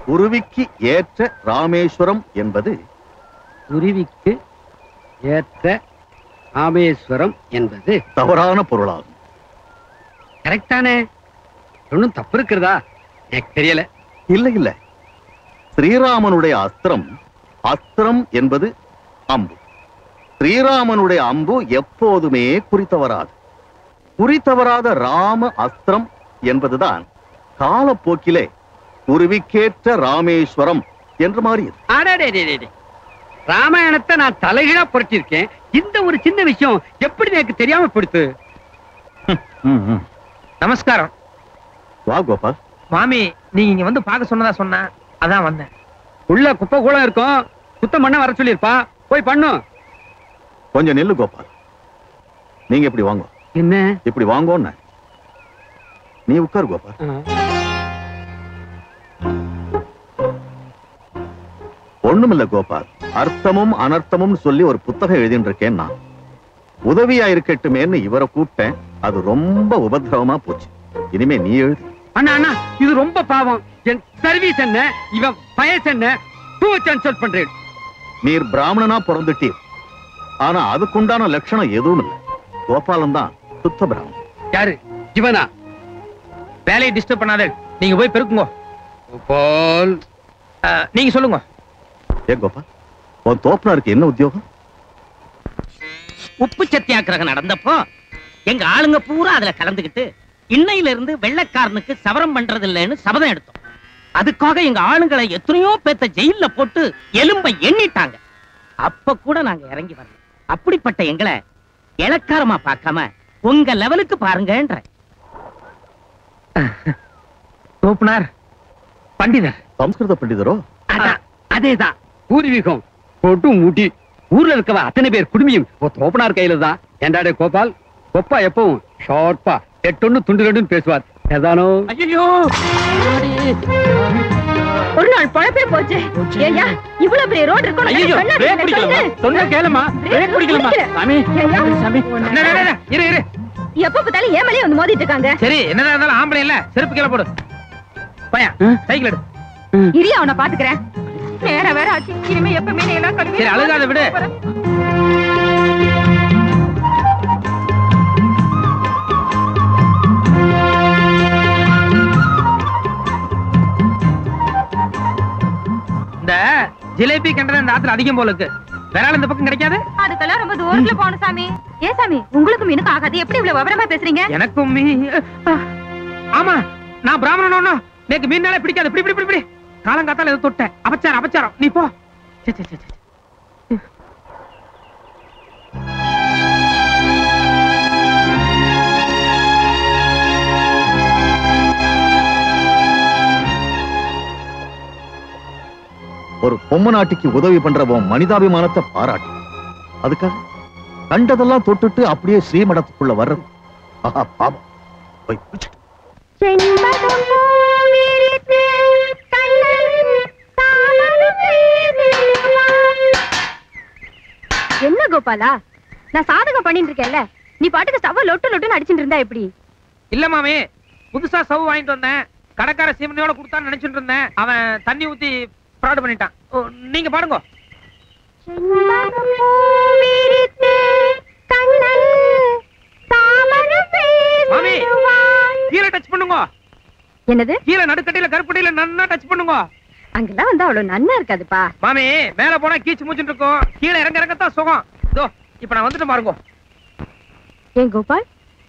குருவிக்கு ஏற்ற ராமேஸ்வரம் என்பது குருவிக்கு ஏற்ற ராமேஸ்வரம் என்பது தவறான பொருளாகும். கரெக்டானே? ஒன்னும் தப்பு இருக்கிறதா? எனக்கு தெரியல. இல்லை இல்லை, ஸ்ரீராமனுடைய அஸ்திரம், அஸ்திரம் என்பது அம்பு. ஸ்ரீராமனுடைய அம்பு எப்போதுமே குறித்தவராது. குறித்தவராத ராம அஸ்திரம் என்பதுதான் காலப்போக்கிலே குருவிக்கேற்ற ராமேஸ்வரம் என்று மாறியது. ராமாயணத்தை நான் தலைகீழா புரட்டியிருக்கேன். இந்த ஒரு சின்ன விஷயம் எப்படி எனக்கு தெரியாம போடுத்து? நமஸ்காரம். வா கோபால். மாமி நீங்க இங்க வந்து பார்க்க சொன்னதா சொன்ன, அதான் வந்தேன். உள்ள குப்பை கூட இருக்கும், சுத்தம் பண்ண வர சொல்லியிருப்பா, போய் பண்ணு. கொஞ்சம் நில்லு கோபால். நீங்க இப்படி வாங்க. என்ன இப்படி வாங்கோன்னு? நீ உட்காரு கோபால். ஒண்ணுமில்ல கோபால், அர்த்தமும் அனர்த்தமும் சொல்லி ஒரு புத்தகம் எழுதிட்டு இருக்கேன் நான். உதவியா இருக்கட்டுமேன்னு இவரை கூப்பிட்டேன், அது ரொம்ப உபத்திரவமா போச்சு. இனிமே நீ எழுது. அண்ணா அண்ணா, இது ரொம்ப பாவம். என் சர்வீஸ் என்ன, இவன் வயசு என்ன, கன்சல்ட் பண்றேன். நீர் பிராமணனா பிறந்துட்டீர், ஆனா அதுக்குண்டான லட்சணம் எதுவும் இல்லை. கோபாலன் தான் சுத்த பிராமணன். யாரு? இவனா? வேலையை டிஸ்டர்ப் பண்ணாத, நீங்க போய் பெருக்குங்க. கோபால், நீங்க சொல்லுங்க. ஏ கோபால், உன் தோப்பனாருக்கு என்ன உத்தியோகம்? உப்பு சத்தியாகிரகம் நடந்தப்போ எங்க ஆளுங்க பூரா அதுல கலந்துகிட்டு இன்னையில இருந்து வெள்ளைக்காரனுக்கு சவரம் பண்றது இல்லைன்னு சபதம் எடுத்தோம். அதுக்காக எங்க ஆளுங்களை எத்தனையோ பேத்த ஜெயில போட்டு எலும்பை எண்ணிட்டாங்க. அப்ப கூட நாங்க இறங்கி வரல. அப்படிப்பட்ட எங்களை இளக்காரமா பார்க்காம உங்க லெவலுக்கு பாருங்கன்ற. தோப்பனார் பண்டிதர். சம்ஸ்கிருத பண்டிதரோ? அதேதான். பூர்வீகம் போட்டு மூட்டி ஊர்ல இருக்கவ அத்தனை பேர் குடுமியும் தோப்பனார் கையில தான். ஏண்டாடே கோபால், கொப்பா எப்பவும் ஷார்ப்பா எட்டொன்னு துண்டு ரெண்டுன்னு பேசுவார். ஏதானோ? ஐயோ, ஒரு நாள் பழப்பே போச்சு. ஏய்யா, இவ்வளவு பெரிய ரோட் இருக்கு. ஐயோ, பிரேக் பிடிக்கலமா? சொன்னா கேளுமா? பிரேக் பிடிக்கலமா? சாமி சாமி, இரு இரு. எப்ப பார்த்தாலும் ஏமலே வந்து மோதிட்டு இருக்காங்க. சரி, என்னதான் இருந்தாலும் ஆம்பளை இல்ல, செருப்பு கீழ போடு. பையன் சைக்கிள் எடு. இரியா, அவனை பாத்துக்கிறேன். நேர வேற ஆச்சு. இனிமே எப்பவுமே நீ எல்லாம் கழுவி. சரி, அழுகாத விடு. இந்த ஜிலேபி கண்டது இந்த ஆத்துல அதிகம் போல இருக்கு. வேற இந்த பக்கம் கிடைக்காது. அதுக்கெல்லாம் ரொம்ப தூரத்துல போகணும் சாமி. ஏன் சாமி, உங்களுக்கும் எனக்கு ஆகாது. எப்படி இவ்வளவு விவரமா பேசுறீங்க? எனக்கும் ஆமா, நான் பிராமணனோ எனக்கு மீனாலே பிடிக்காது. இப்படி இப்படி இப்படி காலங்காத்தால எது தொட்டேன். அபச்சாரம் அபச்சாரம். நீ போ. ஒரு பொம்மை நாட்டிக்கு உதவி பண்றவன் மனிதாபிமானத்தை பாராட்டு. அதுக்காக கண்டதெல்லாம் தொட்டுட்டு அப்படியே ஸ்ரீமடத்துக்குள்ள வர்றது பாபம். என்ன கோபாலா, நான் சாதகம் பண்ணிட்டு இருக்கேன்ல, நீ பாட்டுக்கு ஸ்டவ் லொட்டு லொட்டுன்னு அடிச்சுட்டு இருந்தா எப்படி? இல்ல மாமி, புதுசா ஸ்டவ் வாங்கிட்டு வந்தேன். கடைக்கார சீமனையோட கொடுத்தான்னு நினைச்சிட்டு இருந்தேன். அவன் தண்ணி ஊத்தி ஃப்ராட் பண்ணிட்டான். நீங்க பாடுங்க. மாமி, கீழே டச் பண்ணுங்க. என்னது? கீழே நடுக்கட்டையில கருப்பட்டியில நன்னா டச் பண்ணுங்க. அங்கெல்லாம் வந்து அவ்வளவு நன்னா இருக்காதுப்பா. மாமி, மேல போனா கீச்சு மூச்சுட்டு இருக்கும், கீழே இறங்க இறங்கத்தான் சுகம். இதோ இப்ப நான் வந்துட்டு பாருங்க. ஏன் கோபால்,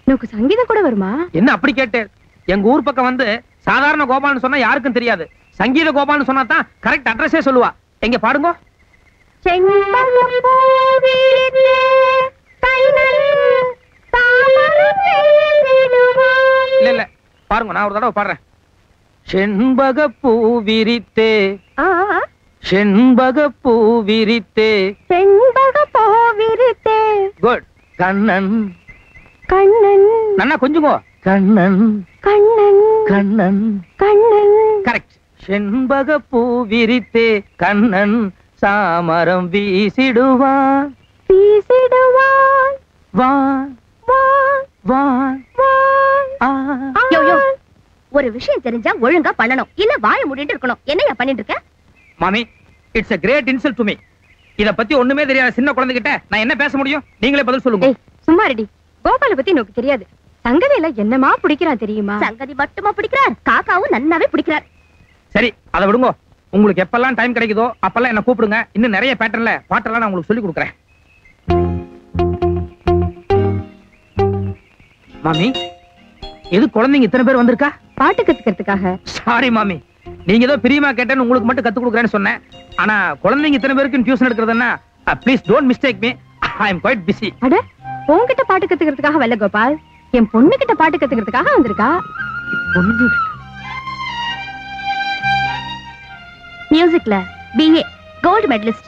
உனக்கு சங்கீதம் கூட வருமா? என்ன அப்படி கேட்டு? எங்க ஊர் பக்கம் வந்து சாதாரண கோபால்னு சொன்னா யாருக்கும் தெரியாது. சங்கீத கோபால்னு சொன்னா தான் கரெக்ட் அட்ரஸே சொல்லுவா. எங்க பாடுங்க. இல்ல இல்ல, பாருங்க, நான் ஒரு தடவை பாடுறேன். செண்பக பூ விரித்தே, செண்பக பூ விரித்தே, செண்பக பூ விரித்தே. குட். கண்ணன் கண்ணன். நன்னா கொஞ்சுங்கோ. கண்ணன் கண்ணன் கண்ணன் கண்ணன். கரெக்ட். செண்பக பூ விரித்தே கண்ணன் சாமரம் வீசிடுவான் வீசிடுவான். வான் வான் வான். வான். யோ யோ, ஒரு விஷயம் தெரிஞ்சா ஒழுங்கா பண்ணணும், இல்ல வாயை மூடிட்டு இருக்கணும். என்னையா பண்ணிட்டு இருக்க? மாமி, it's a great insult to me. இத பத்தி ஒண்ணுமே தெரியாத சின்ன குழந்தைகிட்ட நான் என்ன பேச முடியும்? நீங்களே பதில் சொல்லுங்க. ஏய் சும்மா ரெடி. கோபால பத்தி எனக்கு தெரியாது. சங்கதியில என்னமா பிடிக்கிறான் தெரியுமா? சங்கதி மட்டுமா பிடிக்கிறார், காக்காவும் நன்னாவே பிடிக்கிறார். சரி, அதை விடுங்க. உங்களுக்கு எப்பெல்லாம் டைம் கிடைக்குதோ அப்பெல்லாம் என்ன கூப்பிடுங்க. இன்னும் நிறைய பேட்டர்ன்ல பாட்டெல்லாம் நான் உங்களுக்கு சொல்லி கொடுக்குறேன். மாமி, எது குழந்தைங்க இத்தனை பேர் வந்திருக்கா? பாட்டு கத்துக்கிறதுக்காக. சாரி மாமி, நீங்க ஏதோ பிரியமா கேட்டேன்னு உங்களுக்கு மட்டும் கத்து கொடுக்குறேன்னு சொன்னேன். ஆனா குழந்தைங்க இத்தனை பேருக்கு டியூஷன் எடுக்கிறதுன்னா please don't mistake me. I am quite busy. அட, உன்கிட்ட பாட்டு கத்துக்கிறதுக்காக வரல கோபால், என் பொண்ணு கிட்ட பாட்டு கத்துக்கிறதுக்காக வந்திருக்கா. பொண்ணு மியூசிக்ல BA கோல்ட் மெடலிஸ்ட்.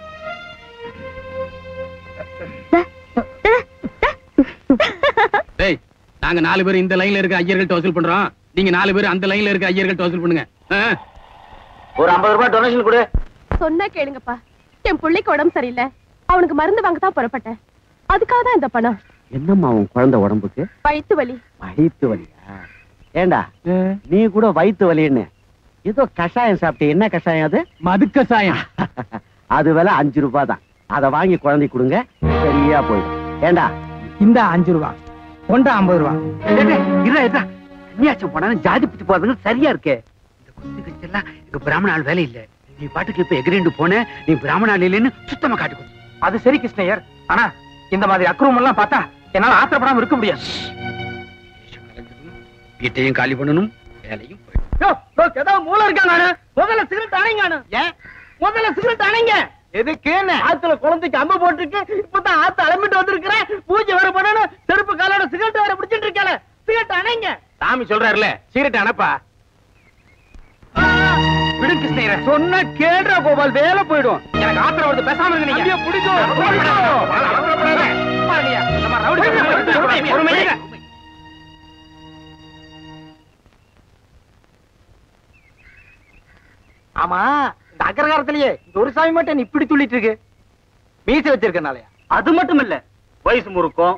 டேய், நாங்க 4 பேர் இந்த லைன்ல இருக்க ஐயர்கள்ட்ட வசூல் பண்றோம். நீங்க 4 பேர் அந்த லைன்ல இருக்க ஐயர்கள்ட்ட வசூல் பண்ணுங்க. ஒரு 50 ரூபாய் டொனேஷன் கொடு. சொன்னா கேளுங்கப்பா, என் பிள்ளைக்கு உடம்பு சரியில்லை, அவனுக்கு மருந்து வாங்க தான் புறப்பட்டேன். அதுக்காக தான் இந்த பணம். என்னம்மா உன் குழந்தை உடம்புக்கு? வயித்து வலி. வயித்து வலியா? ஏண்டா நீ கூட வயித்து வலின்னு ஏதோ கஷாயம் சாப்பிட்டு, என்ன கஷாயம் அது? மது கஷாயம். அது விலை 5 ரூபாய் தான். அதை வாங்கி குழந்தை கொடுங்க, சரியா போயிடும். ஏண்டா இந்த 5 ரூபா கொண்டா 50 ரூபா. கன்னியாச்சம் போனாலும் ஜாதி பிடிச்சு போறதுங்க சரியா இருக்கே. இந்த குத்து கச்செல்லாம் எங்க பிராமண ஆள் வேலை இல்ல. நீ பாட்டுக்கு இப்ப எகிரிண்டு போன, நீ பிராமண ஆள் இல்லைன்னு சுத்தமா காட்டு கொடுத்து. அது சரி கிருஷ்ணய்யர், ஆனா இந்த மாதிரி அக்ரமம் எல்லாம் பார்த்தா என்னால ஆத்திரப்படாம இருக்க முடியாது. வீட்டையும் காலி பண்ணணும், வேலையும் ஏதோ மூளை இருக்காங்க. முதல்ல சிகரெட் அணைங்க. ஏன் முதல்ல சிகரெட் அணைங்க? எதுக்கு? ஆத்துல குழந்தைக்கு அம்பு போட்டுருக்கு. இப்பதான் ஆத்து அலம்பிட்டு வந்திருக்கிறேன். பூஜை வேற பண்ணணும். செருப்பு காலோட சிகரெட் வேற பிடிச்சிட்டு இருக்கல. சிகரெட் அணைங்க. சாமி சொல்றாருல, சிகரெட் அனுப்பா. விடு கிருஷ்ணய்யர, சொன்னா கேடுற கோபால், வேலை போயிடும். எனக்கு ஆத்திரம் வருது, பேசாம இருங்க. நீங்க பிடிக்கும். ஆமா, இந்த அகரகாரத்திலேயே இந்த ஒரு சாமி மட்டும் இப்படி துள்ளிட்டு இருக்கு. மீசை வச்சிருக்கனாலயா? அது மட்டும் இல்ல, வயசு முறுக்கும்.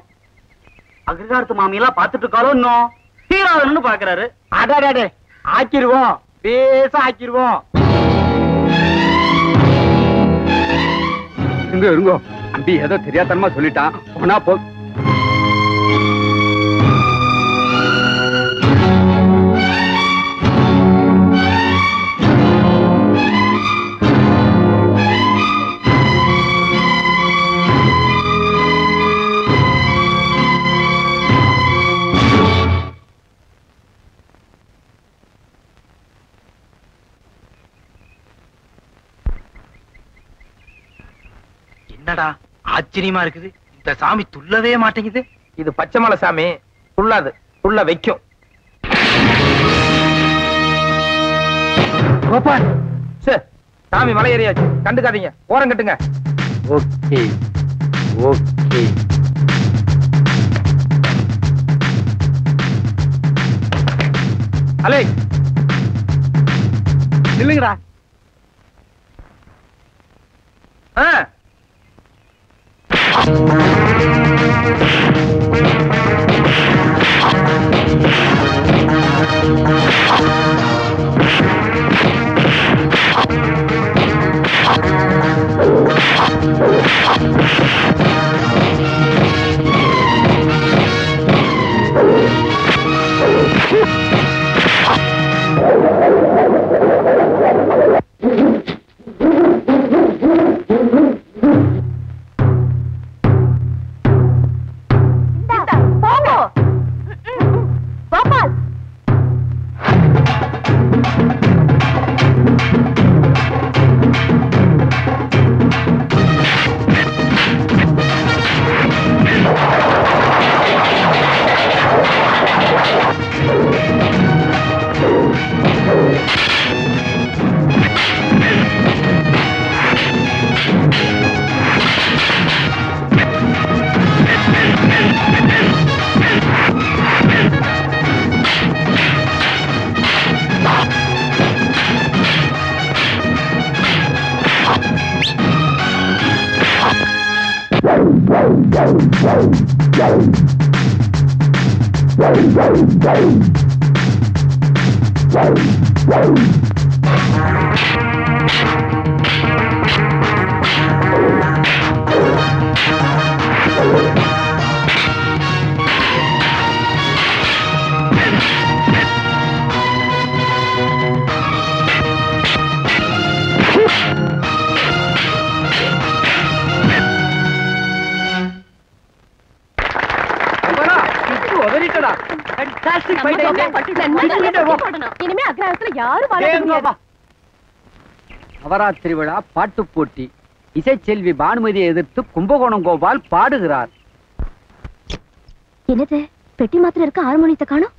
அகிர்காரத்து மாமியெல்லாம் பாத்துட்டு இருக்காளோ இன்னும் தீராதன்னு பாக்குறாரு. அடாடே, ஆக்கிருவோம், பேச ஆக்கிருவோம். இருங்க இருங்கோ, அம்பி ஏதோ தெரியாதனமா சொல்லிட்டான். போனா போ. என்னடா ஆச்சரியமா இருக்குது, இந்த சாமி துள்ளவே மாட்டேங்குது. இது பச்சை மலை சாமி, துள்ளாது, துள்ள வைக்கும். கோபால், சரி சாமி மலை ஏறியாச்சு, கண்டுக்காதீங்க, ஓரம் கட்டுங்க. Okay okay. அலே இல்லைங்கடா. இனிமே அக்ரஹாரத்துல யாரும் வாழ முடியாது. நவராத்திரி விழா பாட்டு போட்டி. இசைச்செல்வி பானுமதியை எதிர்த்து கும்பகோணம் கோபால் பாடுகிறார். என்னது பெட்டி மாத்திரம் இருக்க ஹார்மோனியத்தை காணோம்.